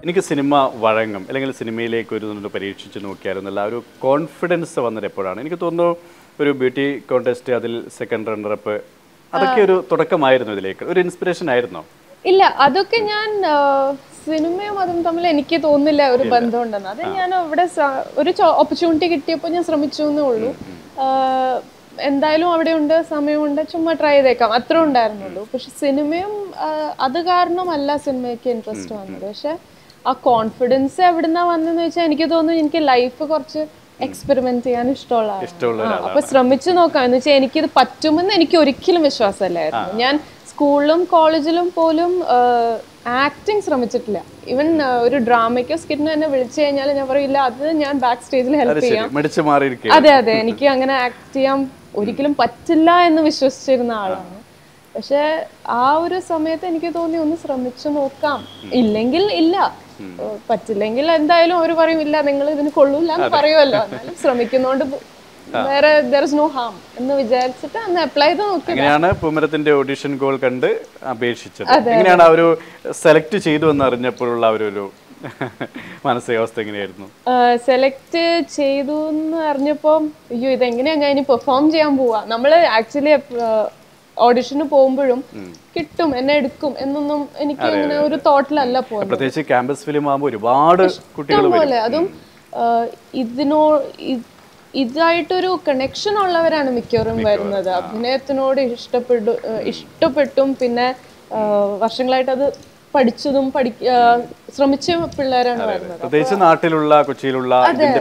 എനിക്ക് സിനിമ വഴങ്ങും അല്ലെങ്കിൽ സിനിമയിലേക്ക് ഒരു പരീക്ഷിച്ച് നോക്കിയായിരുന്നല്ല ഒരു കോൺഫിഡൻസ് വന്നത് എപ്പോഴാണ്? എനിക്ക് തോന്നുന്നു ഒരു ബ്യൂട്ടി കോൺടെസ്റ്റ്, അതിൽ സെക്കൻഡ് റണ്ണറപ്പ്, അതൊക്കെ ഒരു തുടക്കമായിരുന്നു, ഇതിലേക്ക് ഒരു ഇൻസ്പിറേഷൻ ആയിരുന്നോ? ഇല്ല, അതൊക്കെ ഞാൻ സിനിമയും അതും തമ്മിൽ എനിക്ക് തോന്നുന്നില്ല ഒരു ബന്ധമുണ്ടെന്ന്. അത് ഞാൻ അവിടെ ഒരു ഓപ്പർച്യൂണിറ്റി കിട്ടിയപ്പോൾ ഞാൻ ശ്രമിച്ചു എന്നേ ഉള്ളൂ. എന്തായാലും അവിടെ ഉണ്ട്, സമയമുണ്ട്, ചുമ്മാ ട്രൈ ചെയ്തേക്കാം, അത്ര ഉണ്ടായിരുന്നുള്ളൂ. പക്ഷെ സിനിമയും അത് കാരണമല്ല സിനിമയ്ക്ക് ഇൻട്രസ്റ്റ് വന്നത്. പക്ഷെ ആ കോൺഫിഡൻസ് എവിടുന്നാ വന്നെന്ന് വെച്ചാൽ എനിക്ക് തോന്നുന്നു എനിക്ക് ലൈഫ് കുറച്ച് എക്സ്പെരിമെന്റ് ചെയ്യാൻ ഇഷ്ടമുള്ള അപ്പൊ ശ്രമിച്ചു നോക്കാം എന്ന് വെച്ചാൽ എനിക്കിത് പറ്റുമെന്ന് എനിക്ക് ഒരിക്കലും വിശ്വാസമല്ലായിരുന്നു. ഞാൻ സ്കൂളിലും കോളേജിലും പോലും ആക്ടിങ് ശ്രമിച്ചിട്ടില്ല. ഈവൻ ഒരു ഡ്രാമയ്ക്കോ സ്കിറ്റിനോ എന്നെ വിളിച്ചു കഴിഞ്ഞാൽ ഞാൻ പറയില്ല, അത് ഞാൻ ബാക്ക് സ്റ്റേജിൽ ഹെൽപ്പ് ചെയ്യാം. അതെ, എനിക്ക് അങ്ങനെ ആക്ട് ചെയ്യാൻ ഒരിക്കലും പറ്റില്ല എന്ന് വിശ്വസിച്ചിരുന്ന ആളാണ്. പക്ഷെ ആ ഒരു സമയത്ത് എനിക്ക് തോന്നി ഒന്ന് ശ്രമിച്ചു നോക്കാം, ഇല്ലെങ്കിൽ ഇല്ല, പറ്റില്ലെങ്കിൽ എന്തായാലും അവർ പറയും ഇല്ല നിങ്ങൾ ഇതിന് കൊള്ളൂല്ല എന്ന് പറയുമല്ലോ. എന്നാലും ശ്രമിക്കുന്നോണ്ട് വേറെ there is no harm എന്ന് വിചാരിച്ചിട്ട് അന്ന് അപ്ലൈ ചെയ്ത് നോക്കി. അങ്ങനെയാണ് പൂമരത്തിന്റെ ഓഡിഷൻ കോൾ കണ്ട് അപേക്ഷിച്ചത്. എങ്ങനെയാണ് അവര് സെലക്ട് ചെയ്തു എന്ന് അറിഞ്ഞപ്പോഴുള്ള അവരൊരു മാനസികാവസ്ഥ എങ്ങനെയായിരുന്നു? സെലക്ട് ചെയ്തു എന്ന് അറിഞ്ഞപ്പോ അയ്യോ ഇതെങ്ങനെയാ ഞാൻ ഇനി പെർഫോം ചെയ്യാൻ പോവാ. നമ്മള് ആക്ച്വലി ഓഡിഷന് പോകുമ്പോഴും കിട്ടും, എന്നെ എടുക്കും എന്നൊന്നും എനിക്ക് അങ്ങനെ ഒരു തോട്ടിലല്ല പോകുന്നത്. പ്രത്യേകിച്ച് ക്യാമ്പസ് ഫിലിം ആകുമ്പോൾ ഒരുപാട് കുട്ടികൾ പോലെ, അതും ഇതായിട്ടൊരു കണക്ഷൻ ഉള്ളവരാണ് മിക്കവരും വരുന്നത്. അഭിനയത്തിനോട് ഇഷ്ടപ്പെട്ടും പിന്നെ വർഷങ്ങളായിട്ട് അത് പഠിച്ചതും ശ്രമിച്ച പിള്ളേരാണ് വരുന്നത്. പ്രത്യേകിച്ച് നാട്ടിലുള്ള കൊച്ചിയിലുള്ള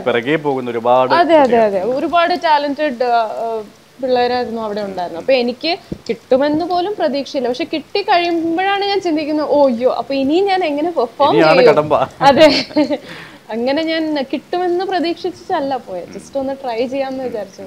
പിറകെ പോകുന്ന ഒരുപാട് ഒരുപാട് ടാലന്റഡ് പിള്ളേരായിരുന്നു അവിടെ ഉണ്ടായിരുന്നു. അപ്പൊ എനിക്ക് കിട്ടുമെന്ന് പോലും പ്രതീക്ഷയില്ല. പക്ഷെ കിട്ടി കഴിയുമ്പോഴാണ് ഞാൻ ചിന്തിക്കുന്നത് ഓയ്യോ അപ്പൊ ഇനിയും ഞാൻ എങ്ങനെ പെർഫോം ചെയ്യും. അതെ, അങ്ങനെ ഞാൻ കിട്ടുമെന്ന് പ്രതീക്ഷിച്ചല്ല പോയത്, ജസ്റ്റ് ഒന്ന് ട്രൈ ചെയ്യാമെന്ന് വിചാരിച്ചു.